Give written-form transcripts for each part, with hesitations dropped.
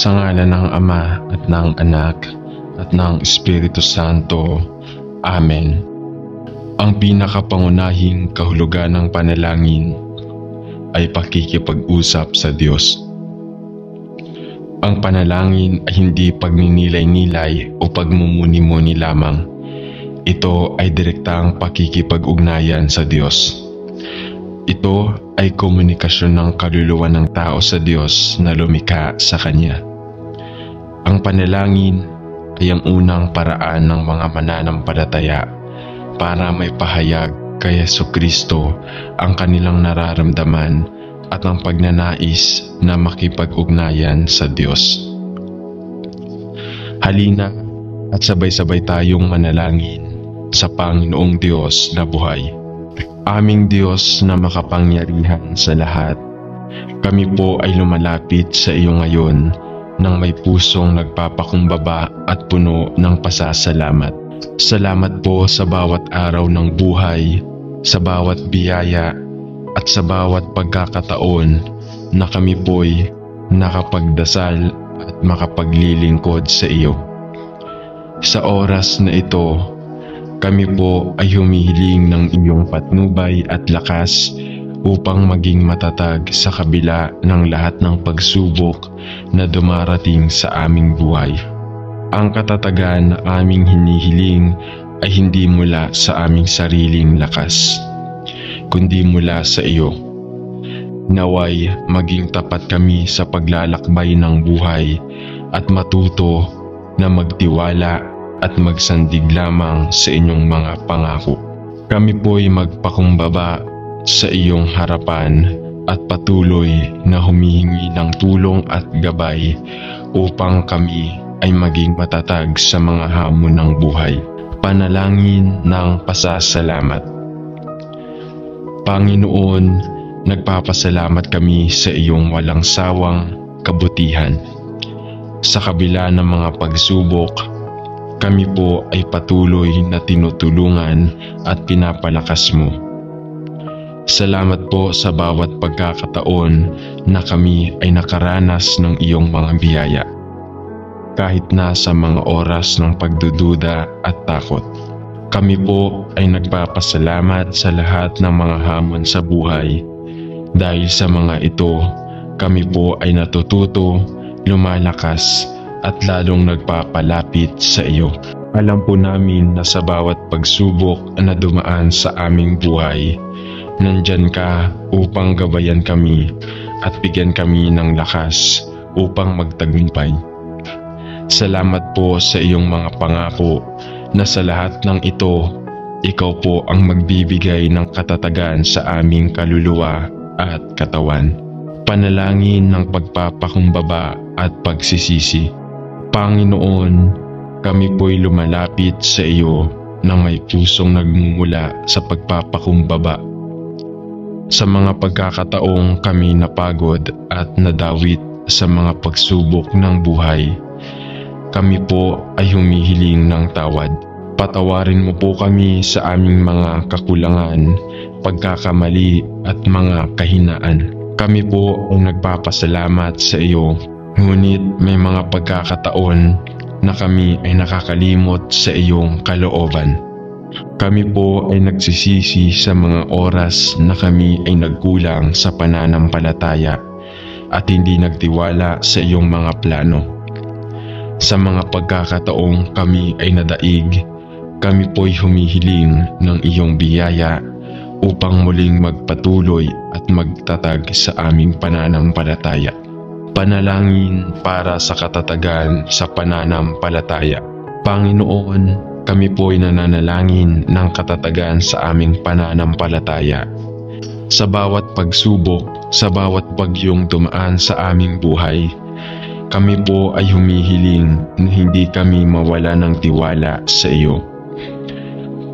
Sa ngalan ng Ama at ng Anak at ng Espiritu Santo. Amen. Ang pinakapangunahing kahulugan ng panalangin ay pakikipag-usap sa Diyos. Ang panalangin ay hindi pagninilay-nilay o pagmumuni-muni lamang. Ito ay direktang pakikipag-ugnayan sa Diyos. Ito ay komunikasyon ng kaluluwa ng tao sa Diyos na lumikha sa Kanya. Ang panalangin ay ang unang paraan ng mga mananampalataya para may pahayag kay Jesucristo ang kanilang nararamdaman at ang pagnanais na makipag-ugnayan sa Diyos. Halina at sabay-sabay tayong manalangin sa Panginoong Diyos na buhay. Aming Diyos na makapangyarihan sa lahat, kami po ay lumalapit sa iyo ngayon nang may pusong nagpapakumbaba at puno ng pasasalamat. Salamat po sa bawat araw ng buhay, sa bawat biyaya at sa bawat pagkakataon na kami po'y nakapagdasal at makapaglilingkod sa iyo. Sa oras na ito, kami po ay humihiling ng iyong patnubay at lakas upang maging matatag sa kabila ng lahat ng pagsubok na dumarating sa aming buhay. Ang katatagan na aming hinihiling ay hindi mula sa aming sariling lakas, kundi mula sa iyo. Naway maging tapat kami sa paglalakbay ng buhay at matuto na magtiwala at magsandig lamang sa inyong mga pangako. Kami po'y magpakumbaba sa iyong harapan at patuloy na humihingi ng tulong at gabay upang kami ay maging matatag sa mga hamon ng buhay. Panalangin ng pasasalamat. Panginoon, nagpapasalamat kami sa iyong walang sawang kabutihan. Sa kabila ng mga pagsubok, kami po ay patuloy na tinutulungan at pinapalakas mo. Salamat po sa bawat pagkakataon na kami ay nakaranas ng iyong mga biyaya, kahit na sa mga oras ng pagdududa at takot. Kami po ay nagpapasalamat sa lahat ng mga hamon sa buhay. Dahil sa mga ito, kami po ay natututo, lumalakas at lalong nagpapalapit sa iyo. Alam po namin na sa bawat pagsubok na dumaan sa aming buhay, nandyan ka upang gabayan kami at bigyan kami ng lakas upang magtagumpay. Salamat po sa iyong mga pangako na sa lahat ng ito, ikaw po ang magbibigay ng katatagan sa aming kaluluwa at katawan. Panalangin ng pagpapakumbaba at pagsisisi. Panginoon, kami po'y lumalapit sa iyo na may pusong nagmumula sa pagpapakumbaba. Sa mga pagkakataong kami napagod at nadawit sa mga pagsubok ng buhay, kami po ay humihiling ng tawad. Patawarin mo po kami sa aming mga kakulangan, pagkakamali at mga kahinaan. Kami po ay nagpapasalamat sa iyo, ngunit may mga pagkakataon na kami ay nakakalimot sa iyong kalooban. Kami po ay nagsisisi sa mga oras na kami ay nagkulang sa pananampalataya at hindi nagtiwala sa iyong mga plano. Sa mga pagkakataong kami ay nadaig, kami po'y humihiling ng iyong biyaya upang muling magpatuloy at magtatag sa aming pananampalataya. Panalangin para sa katatagan sa pananampalataya. Panginoon, kami po'y nananalangin ng katatagan sa aming pananampalataya. Sa bawat pagsubok, sa bawat bagyong dumaan sa aming buhay, kami po ay humihiling na hindi kami mawala ng tiwala sa iyo.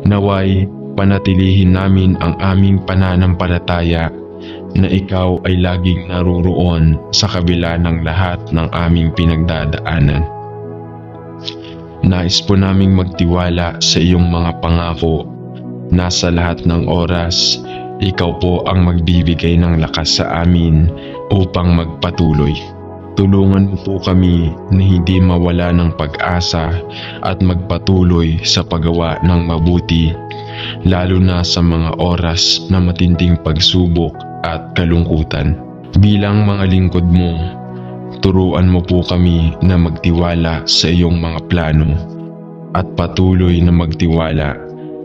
Naway, panatilihin namin ang aming pananampalataya na ikaw ay laging naruroon sa kabila ng lahat ng aming pinagdadaanan. Nais po naming magtiwala sa iyong mga pangako na sa lahat ng oras, ikaw po ang magbibigay ng lakas sa amin upang magpatuloy. Tulungan mo po kami na hindi mawala ng pag-asa at magpatuloy sa paggawa ng mabuti, lalo na sa mga oras na matinding pagsubok at kalungkutan. Bilang mga lingkod mo, turuan mo po kami na magtiwala sa iyong mga plano at patuloy na magtiwala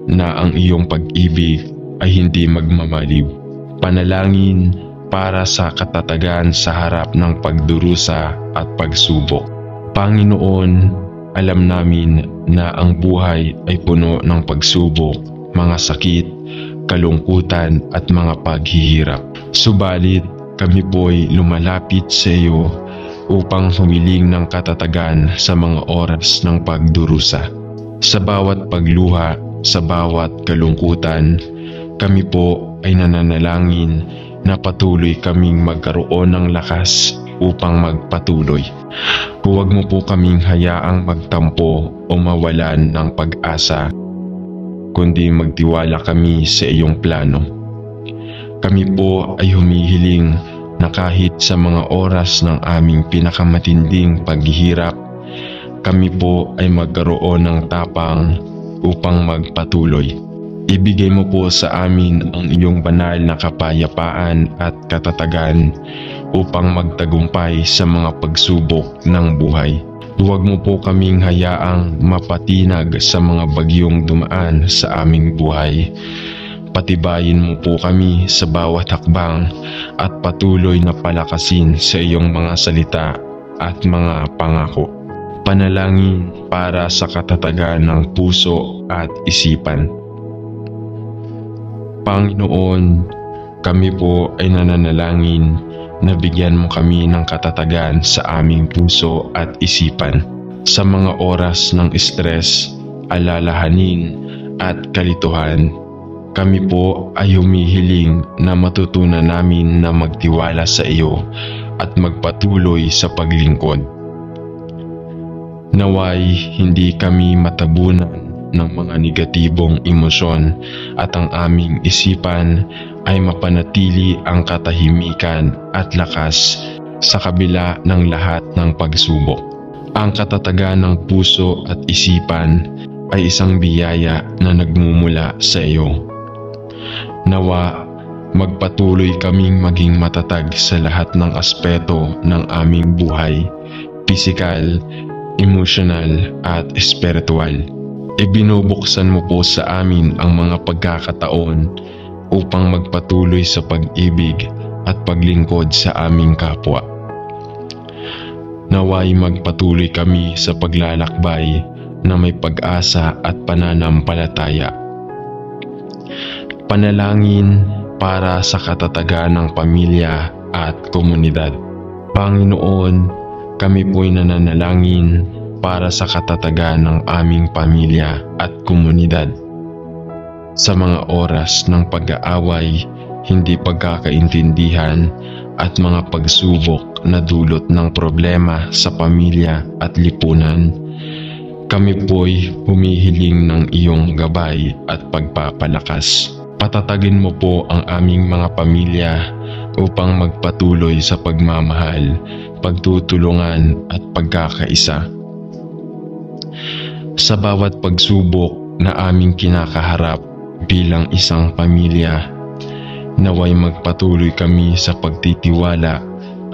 na ang iyong pag-ibig ay hindi magmamaliw. Panalangin para sa katatagan sa harap ng pagdurusa at pagsubok. Panginoon, alam namin na ang buhay ay puno ng pagsubok, mga sakit, kalungkutan at mga paghihirap. Subalit, kami po'y lumalapit sa iyo upang humiling ng katatagan sa mga oras ng pagdurusa. Sa bawat pagluha, sa bawat kalungkutan, kami po ay nananalangin na patuloy kaming magkaroon ng lakas upang magpatuloy. Huwag mo po kaming hayaang magtampo o mawalan ng pag-asa, kundi magtiwala kami sa iyong plano. Kami po ay humihiling na kahit sa mga oras ng aming pinakamatinding paghihirap, kami po ay magkaroon ng tapang upang magpatuloy. Ibigay mo po sa amin ang iyong banal na kapayapaan at katatagan upang magtagumpay sa mga pagsubok ng buhay. Huwag mo po kaming hayaang mapatinag sa mga bagyong dumaan sa aming buhay. Patibayin mo po kami sa bawat hakbang at patuloy na palakasin sa iyong mga salita at mga pangako. Panalangin para sa katatagan ng puso at isipan. Panginoon, kami po ay nananalangin na bigyan mo kami ng katatagan sa aming puso at isipan. Sa mga oras ng stress, alalahanin at kalituhan, kami po ay humihiling na matutunan namin na magtiwala sa iyo at magpatuloy sa paglingkod. Naway hindi kami matabunan ng mga negatibong emosyon at ang aming isipan ay mapanatili ang katahimikan at lakas sa kabila ng lahat ng pagsubok. Ang katatagan ng puso at isipan ay isang biyaya na nagmumula sa iyo. Nawa, magpatuloy kaming maging matatag sa lahat ng aspeto ng aming buhay, pisikal, emosyonal at espiritual. Ibinubuksan mo po sa amin ang mga pagkakataon upang magpatuloy sa pag-ibig at paglingkod sa aming kapwa. Naway magpatuloy kami sa paglalakbay na may pag-asa at pananampalataya. Panalangin para sa katatagan ng pamilya at komunidad. Panginoon, kami po'y nananalangin para sa katatagan ng aming pamilya at komunidad. Sa mga oras ng pag-aaway, hindi pagkakaintindihan at mga pagsubok na dulot ng problema sa pamilya at lipunan, kami po'y humihiling ng iyong gabay at pagpapalakas. Patatagin mo po ang aming mga pamilya upang magpatuloy sa pagmamahal, pagtutulungan at pagkakaisa. Sa bawat pagsubok na aming kinakaharap bilang isang pamilya, naway magpatuloy kami sa pagtitiwala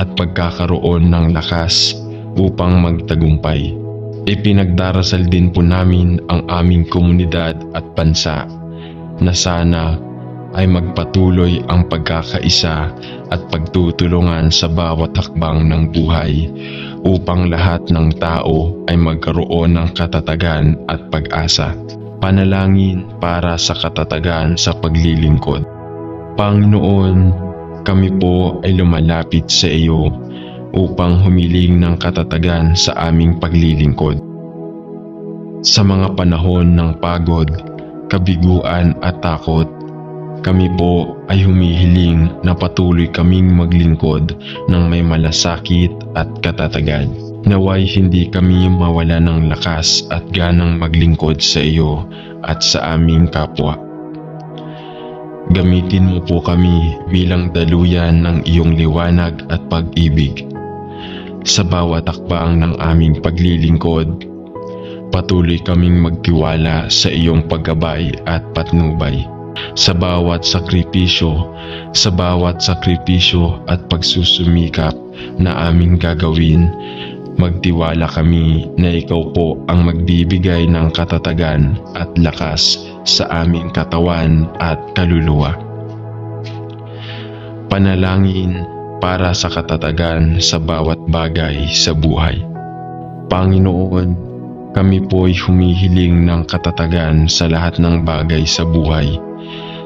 at pagkakaroon ng lakas upang magtagumpay. Ipinagdarasal din po namin ang aming komunidad at bansa na sana ay magpatuloy ang pagkakaisa at pagtutulungan sa bawat hakbang ng buhay upang lahat ng tao ay magkaroon ng katatagan at pag-asa. Panalangin para sa katatagan sa paglilingkod. Panginoon, kami po ay lumalapit sa iyo upang humiling ng katatagan sa aming paglilingkod. Sa mga panahon ng pagod, kabiguan at takot, kami po ay humihiling na patuloy kaming maglingkod ng may malasakit at katatagan. Naway hindi kami mawala ng lakas at ganang maglingkod sa iyo at sa aming kapwa. Gamitin mo po kami bilang daluyan ng iyong liwanag at pag-ibig. Sa bawat hakbang ng aming paglilingkod, patuloy kaming magtiwala sa iyong paggabay at patnubay. Sa bawat sakripisyo at pagsusumikap na aming gagawin, magtiwala kami na ikaw po ang magbibigay ng katatagan at lakas sa aming katawan at kaluluwa. Panalangin para sa katatagan sa bawat bagay sa buhay. Panginoon, kami po'y humihiling ng katatagan sa lahat ng bagay sa buhay,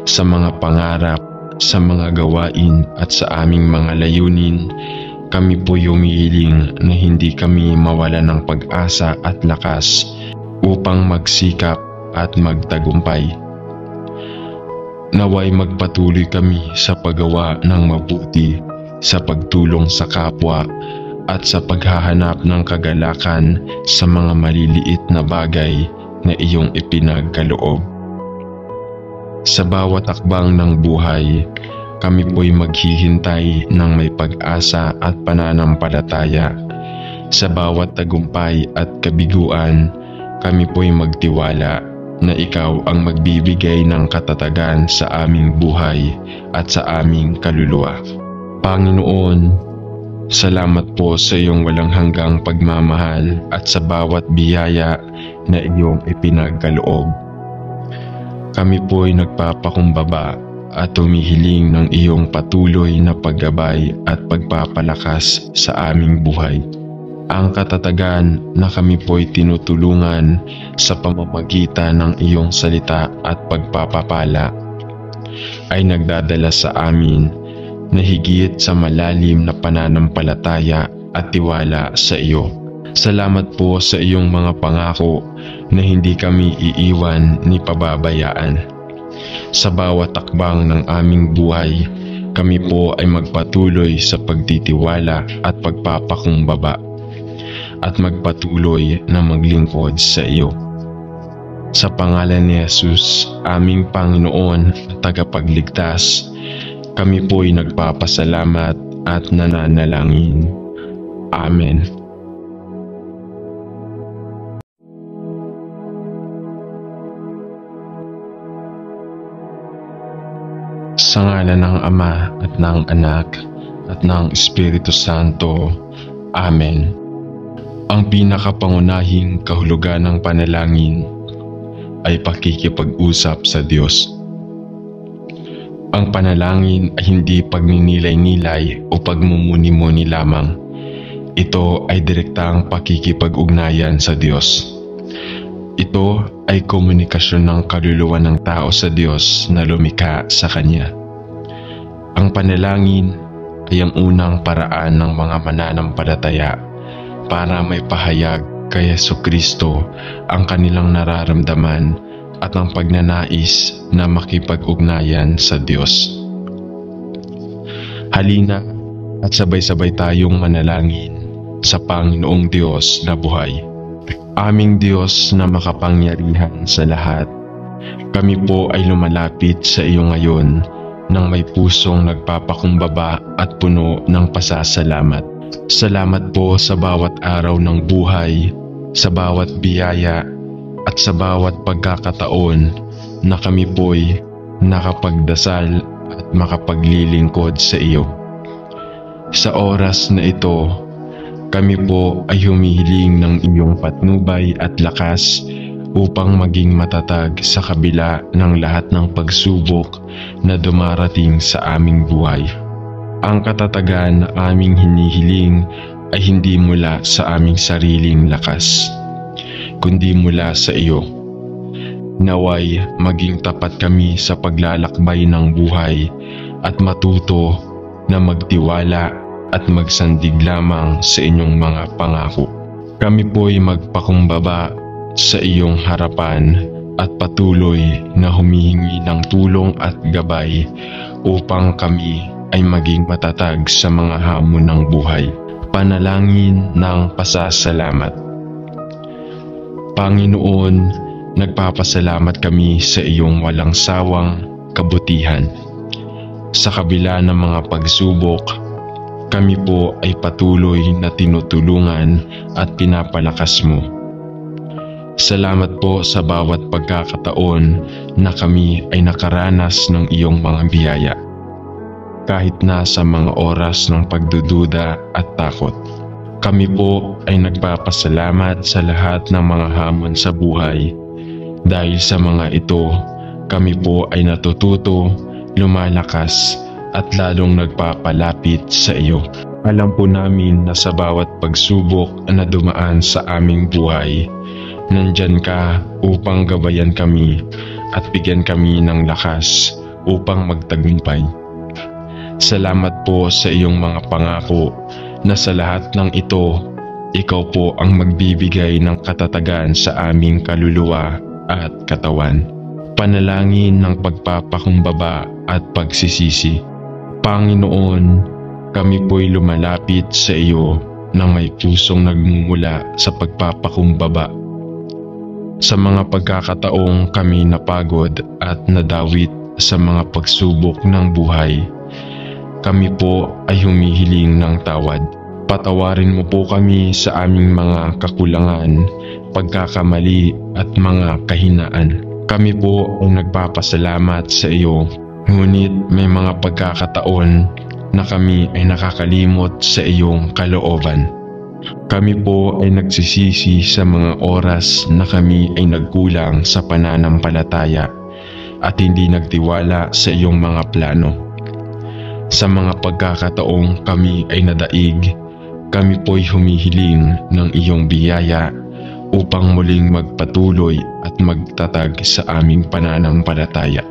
sa mga pangarap, sa mga gawain at sa aming mga layunin. Kami po'y humihiling na hindi kami mawala ng pag-asa at lakas upang magsikap at magtagumpay. Naway magpatuloy kami sa paggawa ng mabuti, sa pagtulong sa kapwa at sa paghahanap ng kagalakan sa mga maliliit na bagay na iyong ipinagkaloob. Sa bawat hakbang ng buhay, kami po'y maghihintay ng may pag-asa at pananampalataya. Sa bawat tagumpay at kabiguan, kami po'y magtiwala na ikaw ang magbibigay ng katatagan sa aming buhay at sa aming kaluluwa. Panginoon, salamat po sa iyong walang hanggang pagmamahal at sa bawat biyaya na iyong ipinagkaloob. Kami po'y nagpapakumbaba at humihiling ng iyong patuloy na paggabay at pagpapalakas sa aming buhay. Ang katatagan na kami po'y tinutulungan sa pamamagitan ng iyong salita at pagpapapala ay nagdadala sa amin na higit sa malalim na pananampalataya at tiwala sa iyo. Salamat po sa iyong mga pangako na hindi kami iiwan ni pababayaan. Sa bawat takbang ng aming buhay, kami po ay magpatuloy sa pagtitiwala at pagpapakumbaba at magpatuloy na maglingkod sa iyo. Sa pangalan ni Jesus, aming Panginoon at tagapagligtas, kami po'y nagpapasalamat at nananalangin. Amen. Sa ngalan ng Ama at ng Anak at ng Espiritu Santo. Amen. Ang pinakapangunahing kahulugan ng panalangin ay pakikipag-usap sa Diyos. Ang panalangin ay hindi pagninilay-nilay o pagmumuni-muni lamang. Ito ay direktang pakikipag-ugnayan sa Diyos. Ito ay komunikasyon ng kaluluwa ng tao sa Diyos na lumikha sa Kanya. Ang panalangin ay ang unang paraan ng mga mananampalataya para may pahayag kay Jesucristo ang kanilang nararamdaman at ang pagnanais na makipag-ugnayan sa Diyos. Halina at sabay-sabay tayong manalangin sa Panginoong Diyos na buhay. Aming Diyos na makapangyarihan sa lahat, kami po ay lumalapit sa iyo ngayon nang may pusong nagpapakumbaba at puno ng pasasalamat. Salamat po sa bawat araw ng buhay, sa bawat biyaya at sa bawat pagkakataon na kami po'y nakapagdasal at makapaglilingkod sa iyo. Sa oras na ito, kami po ay humihiling ng iyong patnubay at lakas upang maging matatag sa kabila ng lahat ng pagsubok na dumarating sa aming buhay. Ang katatagan na aming hinihiling ay hindi mula sa aming sariling lakas, kundi mula sa iyo. Naway maging tapat kami sa paglalakbay ng buhay at matuto na magtiwala at magsandig lamang sa inyong mga pangako. Kami po'y magpakumbaba sa iyong harapan at patuloy na humihingi ng tulong at gabay upang kami ay maging matatag sa mga hamon ng buhay. Panalangin ng pasasalamat. Panginoon, nagpapasalamat kami sa iyong walang sawang kabutihan. Sa kabila ng mga pagsubok, kami po ay patuloy na tinutulungan at pinapalakas mo. Salamat po sa bawat pagkakataon na kami ay nakaranas ng iyong mga biyaya. Kahit na sa mga oras ng pagdududa at takot. Kami po ay nagpapasalamat sa lahat ng mga hamon sa buhay. Dahil sa mga ito, kami po ay natututo, lumalakas at lalong nagpapalapit sa iyo. Alam po namin na sa bawat pagsubok na dumaan sa aming buhay, nandyan ka upang gabayan kami at bigyan kami ng lakas upang magtagumpay. Salamat po sa iyong mga pangako na sa lahat ng ito, ikaw po ang magbibigay ng katatagan sa aming kaluluwa at katawan. Panalangin ng pagpapakumbaba at pagsisisi. Panginoon, kami po'y lumalapit sa iyo na may pusong nagmumula sa pagpapakumbaba. Sa mga pagkakataong kami napagod at nadawit sa mga pagsubok ng buhay, kami po ay humihiling ng tawad. Patawarin mo po kami sa aming mga kakulangan, pagkakamali at mga kahinaan. Kami po ay nagpapasalamat sa iyo, ngunit may mga pagkakataon na kami ay nakakalimot sa iyong kalooban. Kami po ay nagsisisi sa mga oras na kami ay nagkulang sa pananampalataya at hindi nagtiwala sa iyong mga plano. Sa mga pagkakataong kami ay nadaig, kami po'y humihiling ng iyong biyaya upang muling magpatuloy at magtatag sa aming pananampalataya.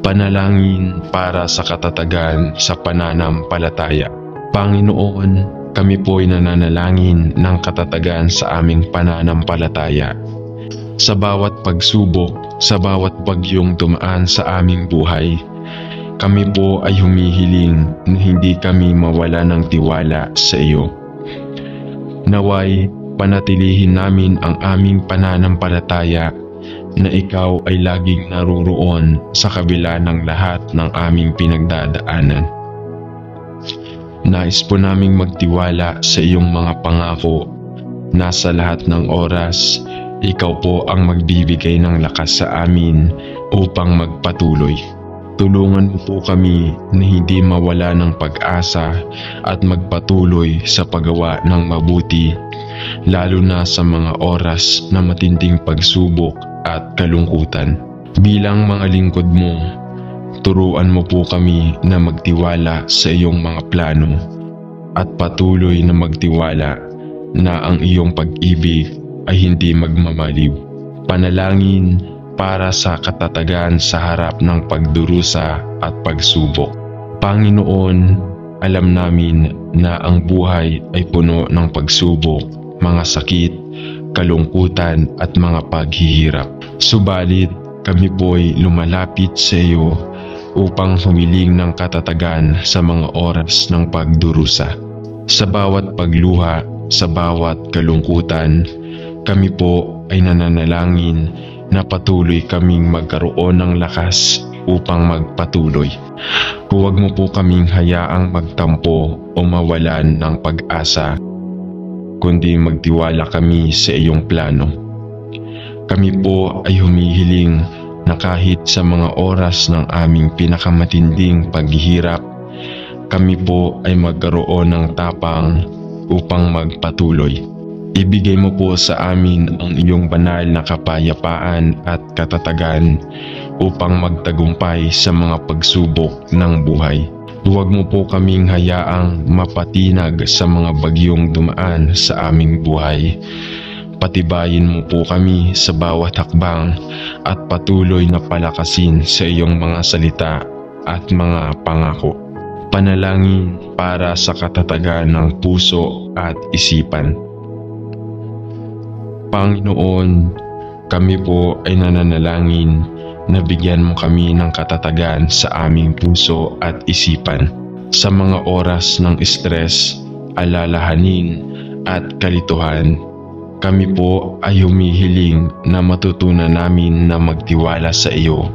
Panalangin para sa katatagan sa pananampalataya. Panginoon, kami po'y nananalangin ng katatagan sa aming pananampalataya. Sa bawat pagsubok, sa bawat bagyong dumaan sa aming buhay, kami po ay humihiling na hindi kami mawala ng tiwala sa iyo. Naway, panatilihin namin ang aming pananampalataya na ikaw ay laging naroroon sa kabila ng lahat ng aming pinagdadaanan. Nais po naming magtiwala sa iyong mga pangako na sa lahat ng oras, ikaw po ang magbibigay ng lakas sa amin upang magpatuloy. Tulungan mo po kami na hindi mawala ng pag-asa at magpatuloy sa paggawa ng mabuti, lalo na sa mga oras na matinding pagsubok at kalungkutan. Bilang mga lingkod mo, turuan mo po kami na magtiwala sa iyong mga plano at patuloy na magtiwala na ang iyong pag-ibig ay hindi magmamaliw. Panalangin para sa katatagan sa harap ng pagdurusa at pagsubok. Panginoon, alam namin na ang buhay ay puno ng pagsubok, mga sakit, kalungkutan at mga paghihirap. Subalit, kami po'y lumalapit sa iyo upang humiling ng katatagan sa mga oras ng pagdurusa. Sa bawat pagluha, sa bawat kalungkutan, kami po ay nananalangin na patuloy kaming magkaroon ng lakas upang magpatuloy. Huwag mo po kaming hayaang magtampo o mawalan ng pag-asa, kundi magtiwala kami sa iyong plano. Kami po ay humihiling na kahit sa mga oras ng aming pinakamatinding paghihirap, kami po ay magkaroon ng tapang upang magpatuloy. Ibigay mo po sa amin ang iyong banal na kapayapaan at katatagan upang magtagumpay sa mga pagsubok ng buhay. Huwag mo po kaming hayaang mapatinag sa mga bagyong dumaan sa aming buhay. Patibayin mo po kami sa bawat hakbang at patuloy na palakasin sa iyong mga salita at mga pangako. Panalangin para sa katatagan ng puso at isipan. Panginoon, kami po ay nananalangin na bigyan mo kami ng katatagan sa aming puso at isipan. Sa mga oras ng stress, alalahanin at kalituhan, kami po ay humihiling na matutunan namin na magtiwala sa iyo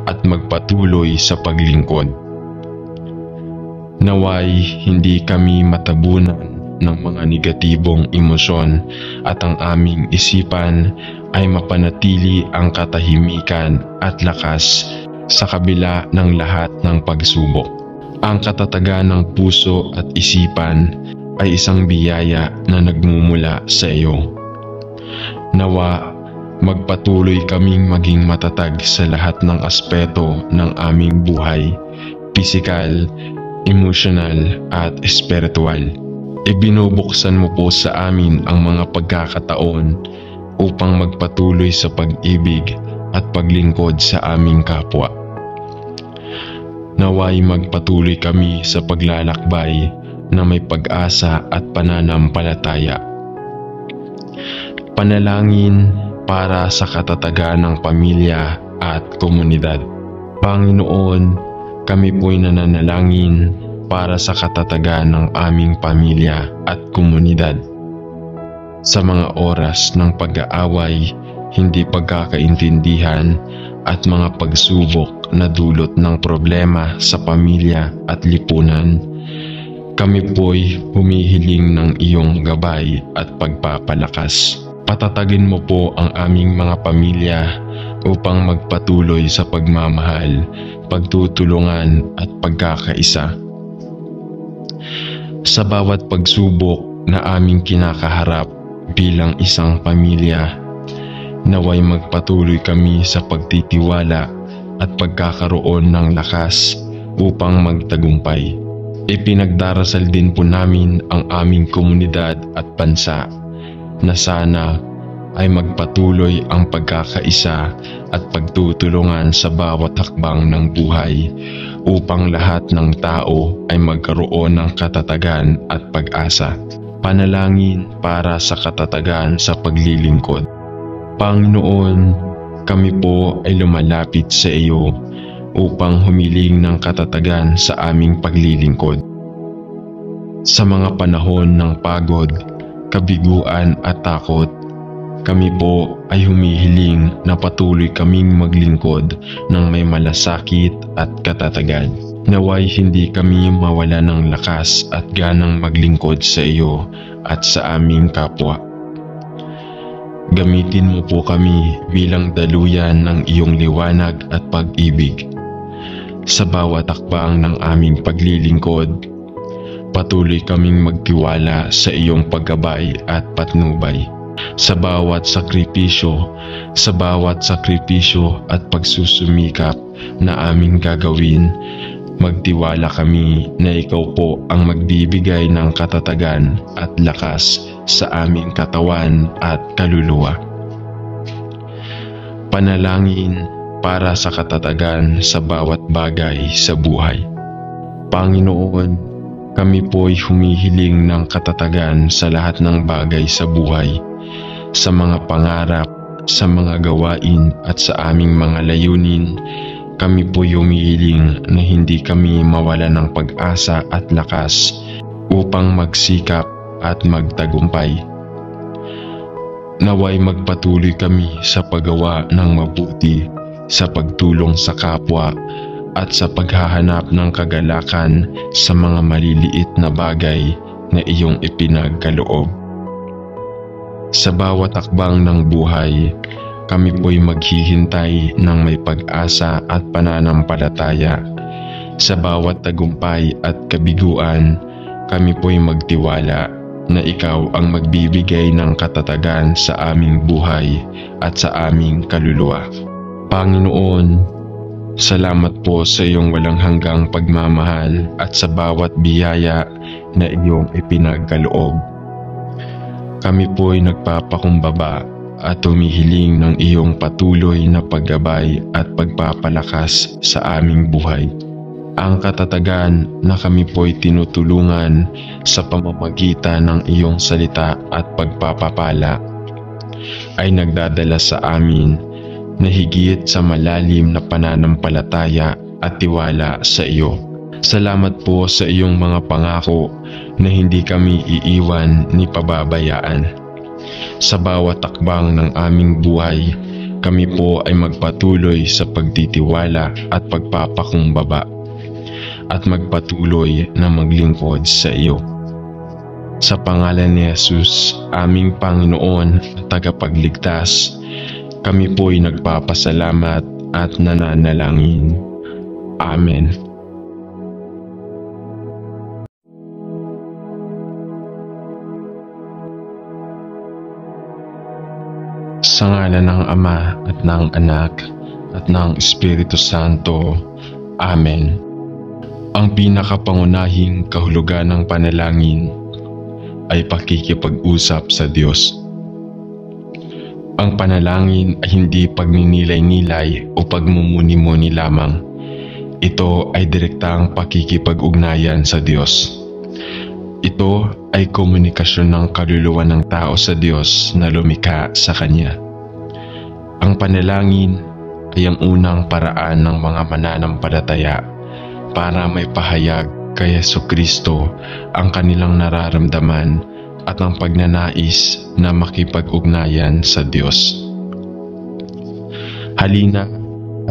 at magpatuloy sa paglingkod. Naway hindi kami matabunan ng mga negatibong emosyon at ang aming isipan ay mapanatili ang katahimikan at lakas sa kabila ng lahat ng pagsubok. Ang katatagan ng puso at isipan ay isang biyaya na nagmumula sa iyo. Nawa magpatuloy kaming maging matatag sa lahat ng aspeto ng aming buhay, pisikal, emosyonal at espiritual. Ibinubuksan mo po sa amin ang mga pagkakataon upang magpatuloy sa pag-ibig at paglingkod sa aming kapwa. Naway magpatuloy kami sa paglalakbay na may pag-asa at pananampalataya. Panalangin para sa katatagan ng pamilya at komunidad. Panginoon, kami po'y nananalangin para sa katatagan ng aming pamilya at komunidad. Sa mga oras ng pag-aaway, hindi pagkakaintindihan at mga pagsubok na dulot ng problema sa pamilya at lipunan, kami po'y humihiling ng iyong gabay at pagpapalakas. Patatagin mo po ang aming mga pamilya upang magpatuloy sa pagmamahal, pagtutulungan at pagkakaisa. Sa bawat pagsubok na aming kinakaharap bilang isang pamilya, naway magpatuloy kami sa pagtitiwala at pagkakaroon ng lakas upang magtagumpay. Ipinagdarasal din po namin ang aming komunidad at bansa na sana ay magpatuloy ang pagkakaisa at pagtutulungan sa bawat hakbang ng buhay upang lahat ng tao ay magkaroon ng katatagan at pag-asa. Panalangin para sa katatagan sa paglilingkod. Panginoon, kami po ay lumalapit sa iyo upang humiling ng katatagan sa aming paglilingkod. Sa mga panahon ng pagod, kabiguan at takot, kami po ay humihiling na patuloy kaming maglingkod ng may malasakit at katatagan. Naway hindi kami mawala ng lakas at ganang maglingkod sa iyo at sa aming kapwa. Gamitin mo po kami bilang daluyan ng iyong liwanag at pag-ibig. Sa bawat hakbang ng aming paglilingkod, patuloy kaming magtiwala sa iyong paggabay at patnubay. Sa bawat sakripisyo at pagsusumikap na aming gagawin, magtiwala kami na ikaw po ang magbibigay ng katatagan at lakas sa aming katawan at kaluluwa. Panalangin para sa katatagan sa bawat bagay sa buhay. Panginoon, kami po'y humihiling ng katatagan sa lahat ng bagay sa buhay, sa mga pangarap, sa mga gawain at sa aming mga layunin. Kami po'y humihiling na hindi kami mawala ng pag-asa at lakas upang magsikap at magtagumpay. Naway magpatuloy kami sa paggawa ng mabuti, sa pagtulong sa kapwa at sa paghahanap ng kagalakan sa mga maliliit na bagay na iyong ipinagkaloob. Sa bawat hakbang ng buhay, kami po'y maghihintay ng may pag-asa at pananampalataya. Sa bawat tagumpay at kabiguan, kami po'y magtiwala na ikaw ang magbibigay ng katatagan sa aming buhay at sa aming kaluluwa. Panginoon, salamat po sa iyong walang hanggang pagmamahal at sa bawat biyaya na iyong ipinagkaloob. Kami po'y nagpapakumbaba at humihiling ng iyong patuloy na paggabay at pagpapalakas sa aming buhay. Ang katatagan na kami po'y tinutulungan sa pamamagitan ng iyong salita at pagpapapala ay nagdadala sa amin na higit sa malalim na pananampalataya at tiwala sa iyo. Salamat po sa iyong mga pangako na hindi kami iiwan ni pababayaan. Sa bawat takbang ng aming buhay, kami po ay magpatuloy sa pagtitiwala at pagpapakumbaba. at magpatuloy na maglingkod sa iyo. Sa pangalan ni Jesus, aming Panginoon at tagapagligtas, kami po'y nagpapasalamat at nananalangin. Amen. Sa ngalan ng Ama at ng Anak at ng Espiritu Santo. Amen. Ang pinakapangunahing kahulugan ng panalangin ay pakikipag-usap sa Diyos. Ang panalangin ay hindi pagninilay-nilay o pagmumuni-muni lamang. Ito ay direktang pakikipag-ugnayan sa Diyos. Ito ay komunikasyon ng kaluluwa ng tao sa Diyos na lumikha sa Kanya. Ang panalangin ay ang unang paraan ng mga mananampalataya para may pahayag kay Jesucristo ang kanilang nararamdaman at ang pagnanais na makipag-ugnayan sa Diyos. Halina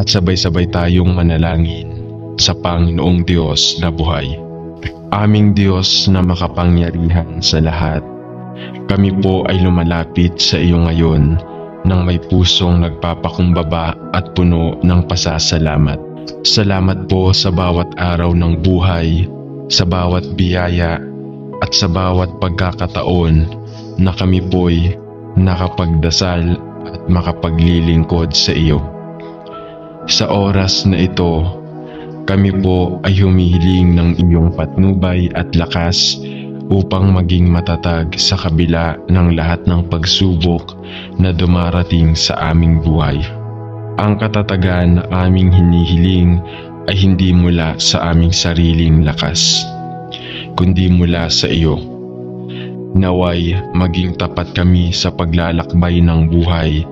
at sabay-sabay tayong manalangin sa Panginoong Diyos na buhay. Aming Diyos na makapangyarihan sa lahat, kami po ay lumalapit sa iyo ngayon nang may pusong nagpapakumbaba at puno ng pasasalamat. Salamat po sa bawat araw ng buhay, sa bawat biyaya at sa bawat pagkakataon na kami po'y nakapagdasal at makapaglilingkod sa iyo. Sa oras na ito, kami po ay humihiling ng iyong patnubay at lakas upang maging matatag sa kabila ng lahat ng pagsubok na dumarating sa aming buhay. Ang katatagan na aming hinihiling ay hindi mula sa aming sariling lakas, kundi mula sa iyo. Naway maging tapat kami sa paglalakbay ng buhay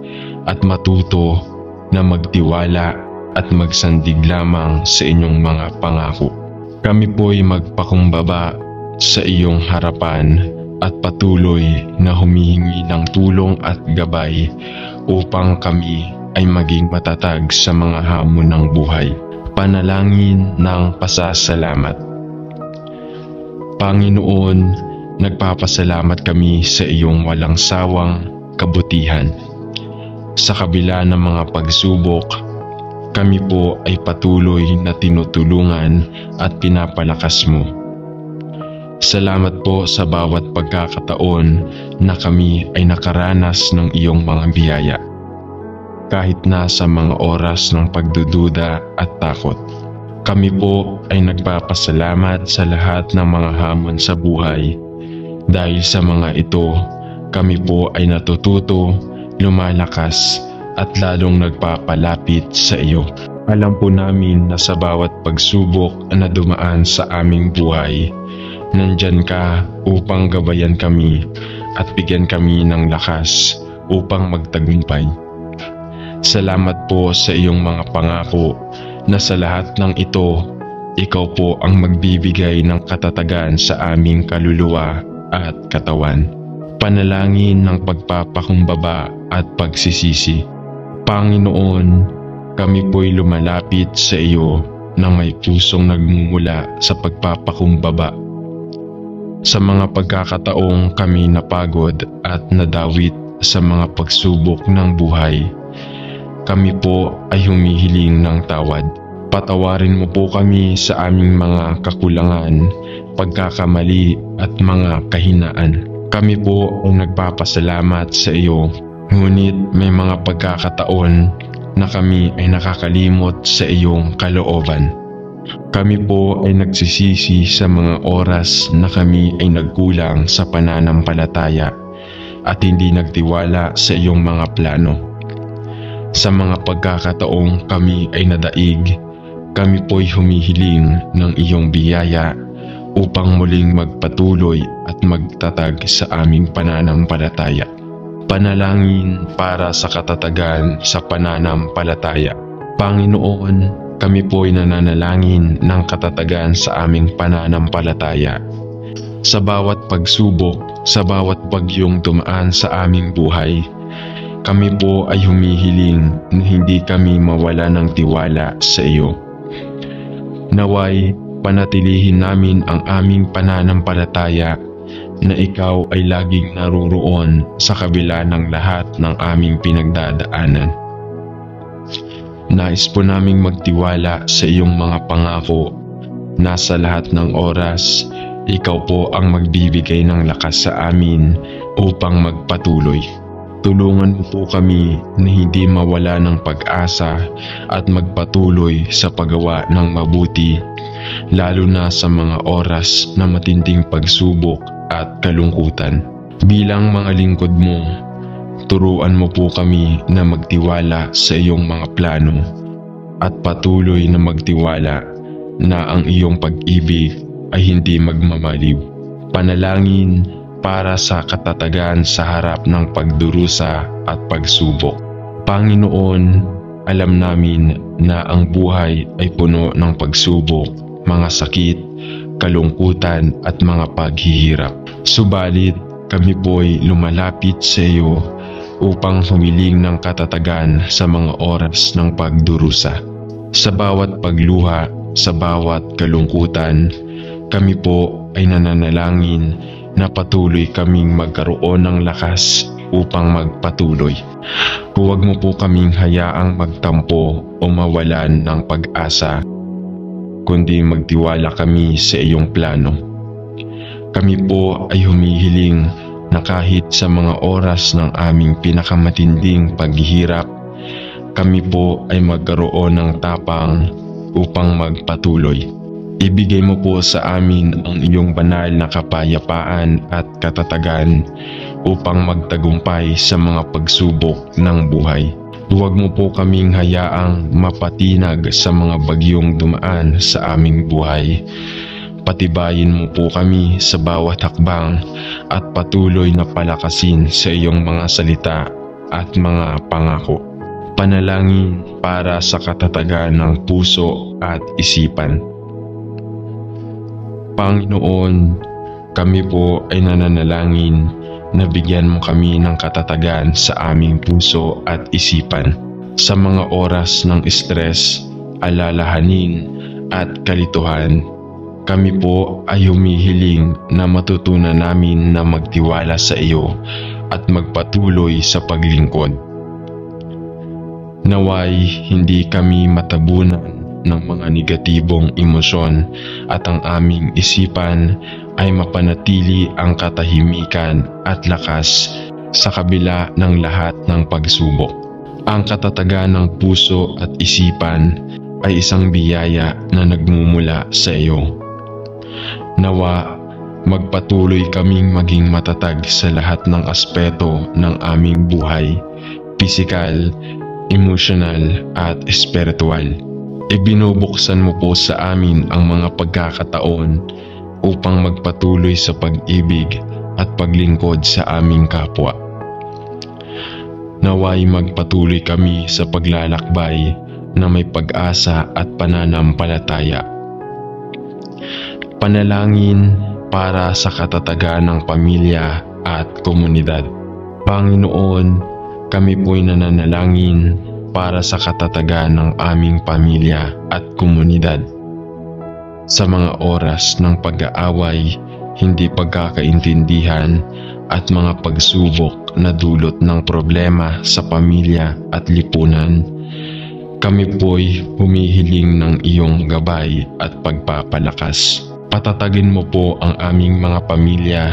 at matuto na magtiwala at magsandig lamang sa inyong mga pangako. Kami po'y magpakumbaba sa iyong harapan at patuloy na humihingi ng tulong at gabay upang kami ay maging matatag sa mga hamon ng buhay. Panalangin ng pasasalamat. Panginoon, nagpapasalamat kami sa iyong walang sawang kabutihan. Sa kabila ng mga pagsubok, kami po ay patuloy na tinutulungan at pinapalakas mo. Salamat po sa bawat pagkakataon na kami ay nakaranas ng iyong mga biyaya, kahit na sa mga oras ng pagdududa at takot. Kami po ay nagpapasalamat sa lahat ng mga hamon sa buhay. Dahil sa mga ito, kami po ay natututo, lumalakas, at lalong nagpapalapit sa iyo. Alam po namin na sa bawat pagsubok na dumaan sa aming buhay, nandyan ka upang gabayan kami at bigyan kami ng lakas upang magtagumpay. Salamat po sa iyong mga pangako na sa lahat ng ito, ikaw po ang magbibigay ng katatagan sa aming kaluluwa at katawan. Panalangin ng pagpapakumbaba at pagsisisi. Panginoon, kami po'y lumalapit sa iyo na may pusong nagmumula sa pagpapakumbaba. Sa mga pagkakataong kami napagod at nadawit sa mga pagsubok ng buhay, kami po ay humihiling ng tawad. Patawarin mo po kami sa aming mga kakulangan, pagkakamali at mga kahinaan. Kami po ay nagpapasalamat sa iyo. Ngunit may mga pagkakataon na kami ay nakakalimot sa iyong kalooban. Kami po ay nagsisisi sa mga oras na kami ay nagkulang sa pananampalataya at hindi nagtiwala sa iyong mga plano. Sa mga pagkakataong kami ay nadaig, kami po'y humihiling ng iyong biyaya upang muling magpatuloy at magtatag sa aming pananampalataya. Panalangin para sa katatagan sa pananampalataya. Panginoon, kami po'y nananalangin ng katatagan sa aming pananampalataya. Sa bawat pagsubok, sa bawat bagyong dumaan sa aming buhay, kami po ay humihiling na hindi kami mawala ng tiwala sa iyo. Naway, papanatilihin namin ang aming pananampalataya na ikaw ay laging naroroon sa kabila ng lahat ng aming pinagdadaanan. Nais po naming magtiwala sa iyong mga pangako na sa lahat ng oras, ikaw po ang magbibigay ng lakas sa amin upang magpatuloy. Tulungan mo po kami na hindi mawala ng pag-asa at magpatuloy sa paggawa ng mabuti, lalo na sa mga oras na matinding pagsubok at kalungkutan. Bilang mga lingkod mo, turuan mo po kami na magtiwala sa iyong mga plano at patuloy na magtiwala na ang iyong pag-ibig ay hindi magmamaliw. Panalangin para sa katatagan sa harap ng pagdurusa at pagsubok. Panginoon, alam namin na ang buhay ay puno ng pagsubok, mga sakit, kalungkutan at mga paghihirap. Subalit, kami po'y lumalapit sa iyo upang humiling ng katatagan sa mga oras ng pagdurusa. Sa bawat pagluha, sa bawat kalungkutan, kami po ay nananalangin na patuloy kaming magkaroon ng lakas upang magpatuloy. Huwag mo po kaming hayaang magtampo o mawalan ng pag-asa, kundi magtiwala kami sa iyong plano. Kami po ay humihiling na kahit sa mga oras ng aming pinakamatinding paghihirap, kami po ay magkaroon ng tapang upang magpatuloy. Ibigay mo po sa amin ang iyong banal na kapayapaan at katatagan upang magtagumpay sa mga pagsubok ng buhay. Huwag mo po kaming hayaang mapatinag sa mga bagyong dumaan sa aming buhay. Patibayin mo po kami sa bawat hakbang at patuloy na palakasin sa iyong mga salita at mga pangako. Panalangin para sa katatagan ng puso at isipan. Panginoon, kami po ay nananalangin na bigyan mo kami ng katatagan sa aming puso at isipan. Sa mga oras ng stress, alalahanin at kalituhan, kami po ay humihiling na matutunan namin na magtiwala sa iyo at magpatuloy sa paglingkod. Naway hindi kami matabunan ng mga negatibong emosyon at ang aming isipan ay mapanatili ang katahimikan at lakas sa kabila ng lahat ng pagsubok. Ang katatagan ng puso at isipan ay isang biyaya na nagmumula sa iyo. Nawa, magpatuloy kaming maging matatag sa lahat ng aspeto ng aming buhay, pisikal, emosyonal at espiritual. Ibinubuksan mo po sa amin ang mga pagkakataon upang magpatuloy sa pag-ibig at paglingkod sa aming kapwa. Naway magpatuloy kami sa paglalakbay na may pag-asa at pananampalataya. Panalangin para sa katatagan ng pamilya at komunidad. Panginoon, kami po'y nananalangin para sa katatagan ng aming pamilya at komunidad. Sa mga oras ng pag-aaway, hindi pagkakaintindihan at mga pagsubok na dulot ng problema sa pamilya at lipunan, kami po'y humihiling ng iyong gabay at pagpapalakas. Patatagin mo po ang aming mga pamilya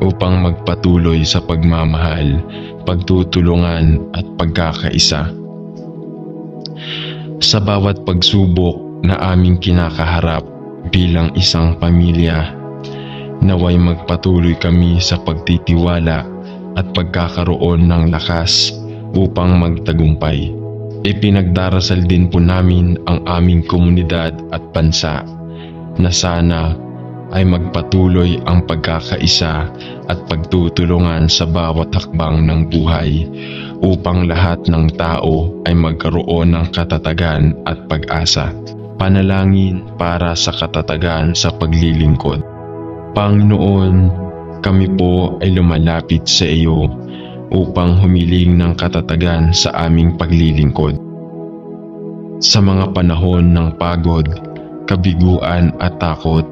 upang magpatuloy sa pagmamahal, pagtutulungan at pagkakaisa. Sa bawat pagsubok na aming kinakaharap bilang isang pamilya, naway magpatuloy kami sa pagtitiwala at pagkakaroon ng lakas upang magtagumpay. Ipinagdarasal din po namin ang aming komunidad at bansa na sana ay magpatuloy ang pagkakaisa at pagtutulungan sa bawat hakbang ng buhay upang lahat ng tao ay magkaroon ng katatagan at pag-asa. Panalangin para sa katatagan sa paglilingkod. Panginoon, kami po ay lumalapit sa iyo upang humiling ng katatagan sa aming paglilingkod. Sa mga panahon ng pagod, kabiguan at takot,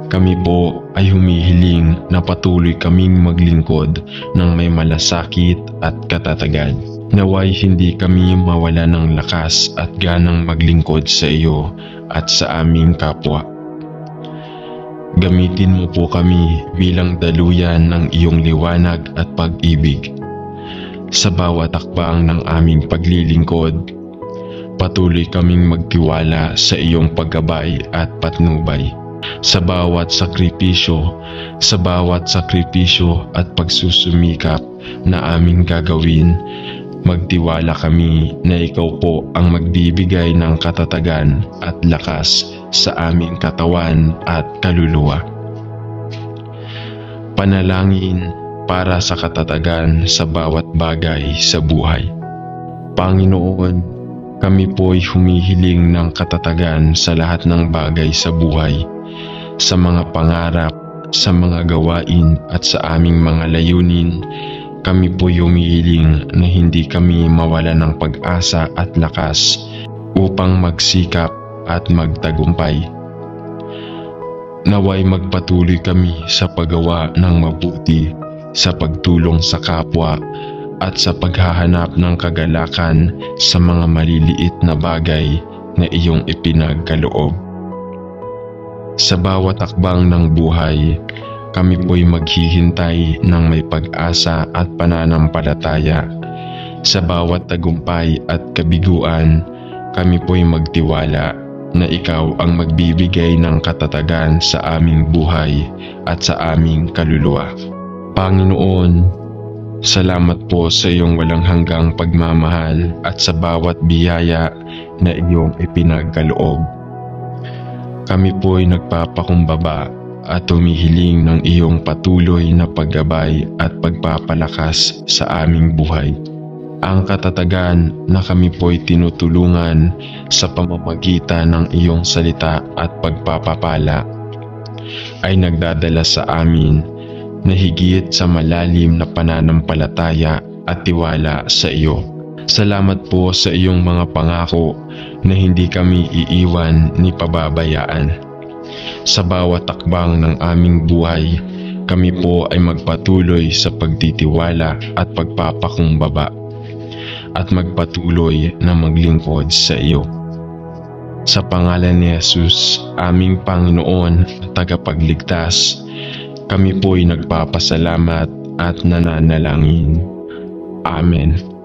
kami po ay humihiling na patuloy kaming maglingkod ng may malasakit at katatagan. Naway hindi kami mawala ng lakas at ganang maglingkod sa iyo at sa aming kapwa. Gamitin mo po kami bilang daluyan ng iyong liwanag at pag-ibig. Sa bawat hakbang ng aming paglilingkod, patuloy kaming magtiwala sa iyong paggabay at patnubay. Sa bawat sakripisyo at pagsusumikap na aming gagawin, magtiwala kami na ikaw po ang magbibigay ng katatagan at lakas sa aming katawan at kaluluwa. Panalangin para sa katatagan sa bawat bagay sa buhay. Panginoon, kami po'y humihiling ng katatagan sa lahat ng bagay sa buhay, sa mga pangarap, sa mga gawain at sa aming mga layunin. Kami po'y humihiling na hindi kami mawala ng pag-asa at lakas upang magsikap at magtagumpay. Naway magpatuloy kami sa paggawa ng mabuti, sa pagtulong sa kapwa at sa paghahanap ng kagalakan sa mga maliliit na bagay na iyong ipinagkaloob. Sa bawat hakbang ng buhay, kami po'y maghihintay ng may pag-asa at pananampalataya. Sa bawat tagumpay at kabiguan, kami po'y magtiwala na ikaw ang magbibigay ng katatagan sa aming buhay at sa aming kaluluwa. Panginoon, salamat po sa iyong walang hanggang pagmamahal at sa bawat biyaya na iyong ipinagkaloob. Kami po'y nagpapakumbaba at humihiling ng iyong patuloy na paggabay at pagpapalakas sa aming buhay. Ang katatagan na kami po'y tinutulungan sa pamamagitan ng iyong salita at pagpapapala ay nagdadala sa amin na higit sa malalim na pananampalataya at tiwala sa iyo. Salamat po sa iyong mga pangako na hindi kami iiwan ni pababayaan. Sa bawat takbang ng aming buhay, kami po ay magpatuloy sa pagtitiwala at pagpapakumbaba at magpatuloy na maglingkod sa iyo. Sa pangalan ni Jesus, aming Panginoon at tagapagligtas, kami po'y nagpapasalamat at nananalangin. Amen.